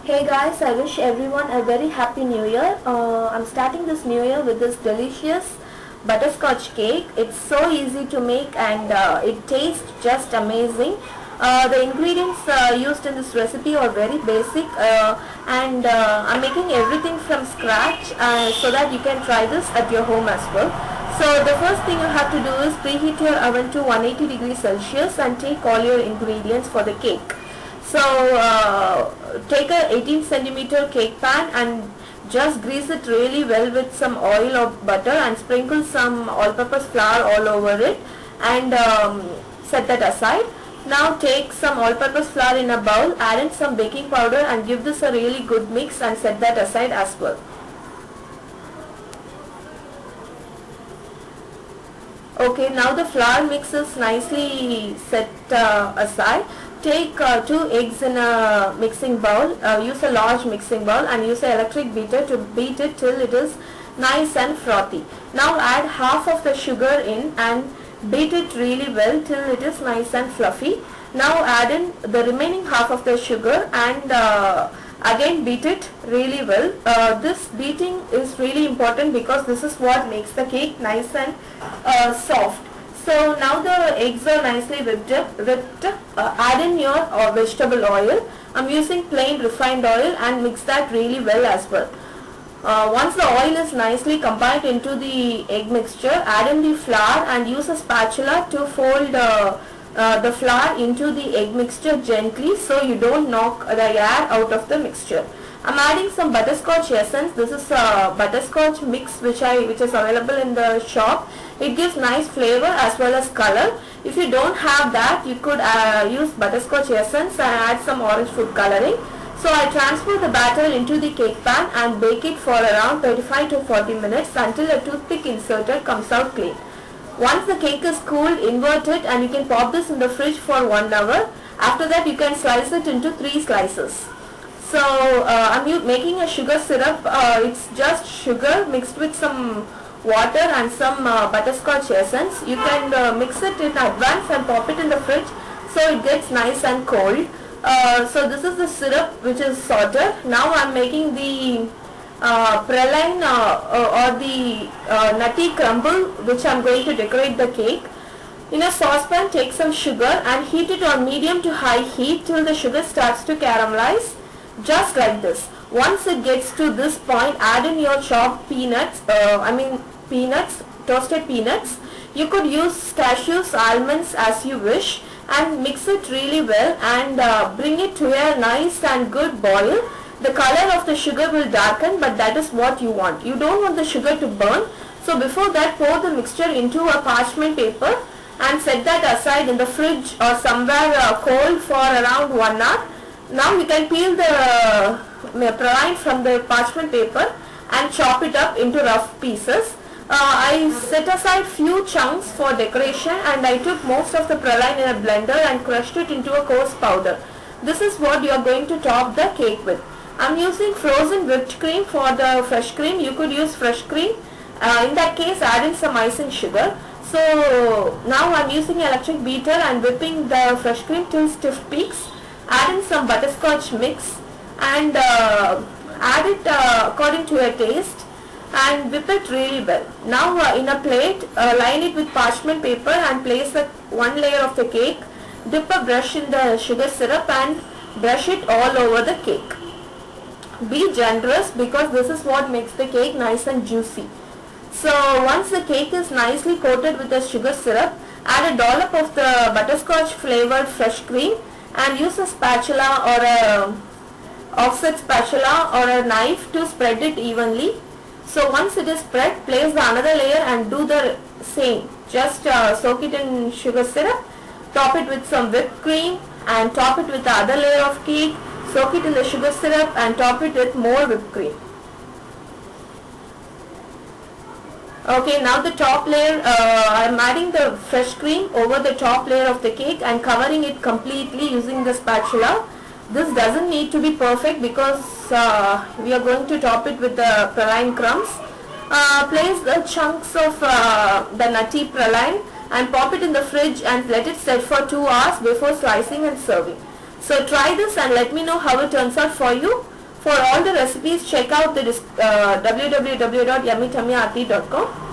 Hey guys, I wish everyone a very happy new year. I'm starting this new year with this delicious butterscotch cake. It's so easy to make and it tastes just amazing. The ingredients used in this recipe are very basic and I'm making everything from scratch so that you can try this at your home as well. So the first thing you have to do is preheat your oven to 180 degrees Celsius and take all your ingredients for the cake. So take a 18 centimeter cake pan and just grease it really well with some oil or butter and sprinkle some all-purpose flour all over it and set that aside. Now take some all-purpose flour in a bowl, add in some baking powder and give this a really good mix and set that aside as well. Okay, now the flour mix is nicely set aside. Take 2 eggs in a mixing bowl, use a large mixing bowl and use an electric beater to beat it till it is nice and frothy. Now add half of the sugar in and beat it really well till it is nice and fluffy. Now add in the remaining half of the sugar and again beat it really well. This beating is really important because this is what makes the cake nice and soft. So now the eggs are nicely whipped. Add in your vegetable oil. I'm using plain refined oil and mix that really well as well. Once the oil is nicely combined into the egg mixture, add in the flour and use a spatula to fold the flour into the egg mixture gently so you don't knock the air out of the mixture. I'm adding some butterscotch essence. This is a butterscotch mix which is available in the shop. It gives nice flavor as well as color. If you don't have that, you could use butterscotch essence and add some orange food coloring. So I transfer the batter into the cake pan and bake it for around 35 to 40 minutes until a toothpick inserted comes out clean. Once the cake is cooled, invert it and you can pop this in the fridge for 1 hour. After that you can slice it into 3 slices. So I'm making a sugar syrup. It's just sugar mixed with some water and some butterscotch essence. You can mix it in advance and pop it in the fridge so it gets nice and cold. So this is the syrup which is sorted. Now I'm making the praline or the nutty crumble which I'm going to decorate the cake. In a saucepan, take some sugar and heat it on medium to high heat till the sugar starts to caramelize. Just like this. Once it gets to this point, add in your chopped peanuts, toasted peanuts. You could use cashews, almonds as you wish and mix it really well and bring it to a nice and good boil. The color of the sugar will darken, but that is what you want. You don't want the sugar to burn. So before that, pour the mixture into a parchment paper and set that aside in the fridge or somewhere cold for around 1 hour. Now you can peel the praline from the parchment paper and chop it up into rough pieces. I set aside few chunks for decoration and I took most of the praline in a blender and crushed it into a coarse powder. This is what you are going to top the cake with. I'm using frozen whipped cream for the fresh cream. You could use fresh cream. In that case, add in some icing sugar. So now I'm using an electric beater and whipping the fresh cream till stiff peaks. Add in some butterscotch mix and add it according to your taste and whip it really well. Now in a plate, line it with parchment paper and place one layer of the cake. Dip a brush in the sugar syrup and brush it all over the cake. Be generous because this is what makes the cake nice and juicy. So once the cake is nicely coated with the sugar syrup, add a dollop of the butterscotch flavored fresh cream and use a spatula or a offset spatula or a knife to spread it evenly. So once it is spread, place the another layer and do the same. Just soak it in sugar syrup, top it with some whipped cream and top it with the other layer of cake, soak it in the sugar syrup and top it with more whipped cream. Okay, now the top layer, I am adding the fresh cream over the top layer of the cake and covering it completely using the spatula. This doesn't need to be perfect because we are going to top it with the praline crumbs. Place the chunks of the nutty praline and pop it in the fridge and let it set for 2 hours before slicing and serving. So try this and let me know how it turns out for you. For all the recipes, check out the www.yummytummyarty.com.